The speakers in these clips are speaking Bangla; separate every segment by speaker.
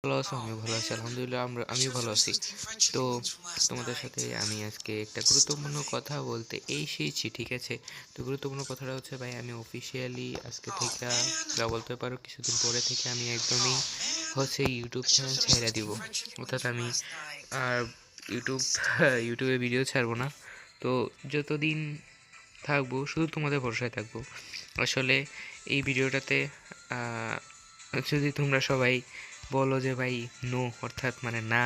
Speaker 1: ভালো আছো? আমিও ভালো আছি, আলহামদুলিল্লাহ। আমিও ভালো আছি। তো তোমাদের সাথে আমি আজকে একটা গুরুত্বপূর্ণ কথা বলতে এসেছি, ঠিক আছে? তো গুরুত্বপূর্ণ কথাটা হচ্ছে ভাই, আমি অফিসিয়ালি আজকে থেকে যা বলতে পারো কিছুদিন পরে থেকে আমি একদমই ইউটিউব চ্যানেল ছেড়ে দিব। অর্থাৎ আমি আর ইউটিউব ইউটিউবে ভিডিও ছাড়বো না। তো যতদিন থাকবো শুধু তোমাদের ভরসায় থাকবো। আসলে এই ভিডিওটাতে যদি তোমরা সবাই বলো যে ভাই নো, অর্থাৎ মানে না,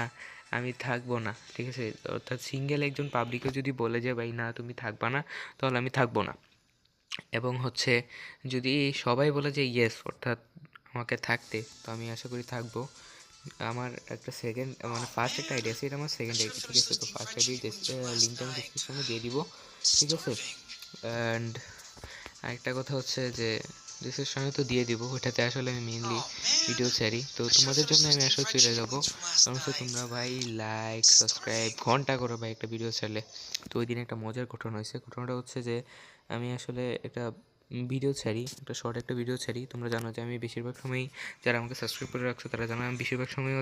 Speaker 1: আমি থাকবো না, ঠিক আছে? অর্থাৎ সিঙ্গেল একজন পাবলিকও যদি বলে যে ভাই না তুমি থাকবা না, তাহলে আমি থাকবো না। এবং যদি সবাই বলে যে ইয়েস, অর্থাৎ আমাকে থাকতে, তো আমি আশা করি থাকবো। আমার একটা সেকেন্ড মানে ফার্স্ট একটা আইডিয়া আছে, এটা আমার সেকেন্ড আইডি, ঠিক আছে? তো ফার্স্ট আইডির লিঙ্কটা আমি ডিসক্রিপশনে দিয়ে দিব, ঠিক আছে? অ্যান্ড আরেকটা কথা হচ্ছে যে ডিসক্রিপশনে তো দিয়ে দিব, ওটাতে আসলে আমি মেইনলি ভিডিও ছাড়ি। তো তোমাদের জন্য আমি আসলে চলে যাবো, কারণ হচ্ছে তোমরা ভাই লাইক সাবস্ক্রাইব ঘন্টা করে ভাই একটা ভিডিও ছাড়লে। তো ওই দিন একটা মজার ঘটনা হয়েছে। ঘটনাটা হচ্ছে যে আমি আসলে একটা ভিডিও ছাড়ি, একটা শর্ট একটা ভিডিও ছাড়ি। তোমরা জানো যে আমি বেশিরভাগ সময়ই, যারা আমাকে সাবস্ক্রাইব করে রাখছো তারা জানো, আমি বেশিরভাগ সময়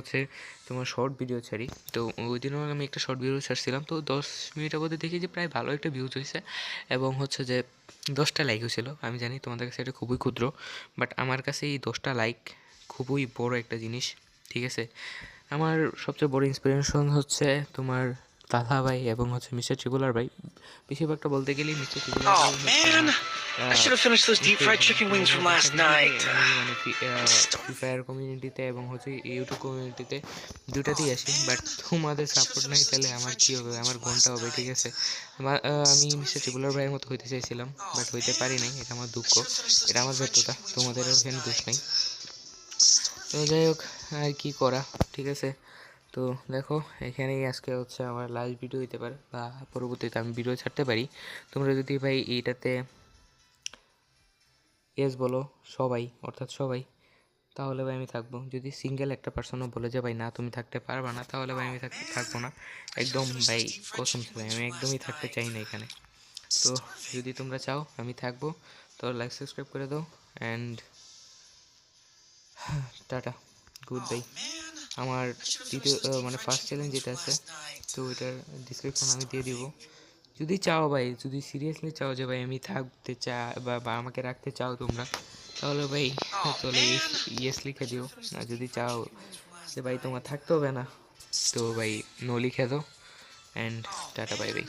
Speaker 1: তোমার শর্ট ভিডিও ছাড়ি। তো ওই দিনও আমি একটা শর্ট ভিডিও ছাড়ছিলাম, তো 10 মিনিটের মধ্যে দেখি যে প্রায় ভালো একটা ভিউজ হয়েছে, এবং 10টা লাইক হয়েছিল। আমি জানি তোমাদের কাছে এটা খুবই ক্ষুদ্র, বাট আমার কাছে এই 10টা লাইক খুবই বড় একটা জিনিস, ঠিক আছে? আমার সবচেয়ে বড় ইন্সপিরেশন হচ্ছে তোমার তালহা ভাই এবং মিস্টার ট্রিপুলার ভাই। বেশিরভাগটা বলতে গেলেই মিস্টার ট্রিপুলার ভাই
Speaker 2: Oh
Speaker 1: হচ্ছে
Speaker 2: man,
Speaker 1: আমার
Speaker 2: I should have finished those deep fried
Speaker 1: inspiration.
Speaker 2: chicken
Speaker 1: তো
Speaker 2: wings from
Speaker 1: দেখা
Speaker 2: last
Speaker 1: গেছে যে
Speaker 2: night.
Speaker 1: আমি মানে
Speaker 2: Stop.
Speaker 1: ফ্রি ফায়ার কমিউনিটিতে এবং ইউটিউব কমিউনিটিতে দুটাতেই আসি, বাট তোমাদের সাপোর্ট নাই, তাহলে আমার কী হবে? আমার ঘন্টা হবে, ঠিক আছে? আমি মিস্টার ট্রিপুলার ভাইয়ের মতো হইতে চাইছিলাম, বাট হইতে পারি নাই। এটা আমার দুঃখ, এটা আমার ব্যর্থতা, তোমাদের এখানে দোষ নাই। তো যাই হোক, আর কি করা, ঠিক আছে? তো দেখো, এখানেই আজকে আমার লাস্ট ভিডিও হতে পারে, বা পরবর্তীতে আমি ভিডিও ছাড়তে পারি। তোমরা যদি ভাই এইটাতে ইয়েস বলো, সবাই, অর্থাৎ সবাই, তাহলে ভাই আমি থাকবো। যদি সিঙ্গেল একটা পার্সনও বলে যে ভাই না তুমি থাকতে পারবা না, তাহলে ভাই আমি থাকবো না। একদম ভাই, কসম সে ভাই, আমি একদমই থাকতে চাই না এখানে। তো যদি তোমরা চাও আমি থাকবো, তো লাইক সাবস্ক্রাইব করে দাও, অ্যান্ড টাটা, গুড বাই। আমার দ্বিতীয় মানে ফার্স্ট চ্যালেঞ্জ যেটা আছে, তো ওইটার ডিসক্রিপশন আমি দিয়ে দিব। যদি চাও ভাই, যদি সিরিয়াসলি চাও যে ভাই আমি থাকতে বা আমাকে রাখতে চাও তোমরা, তাহলে ভাই তাহলে ইয়েস লিখে দিও। আর যদি চাও যে ভাই তোমার থাকতে হবে না, তো ভাই নো লিখে দাও, অ্যান্ড টাটা, বাই বাই।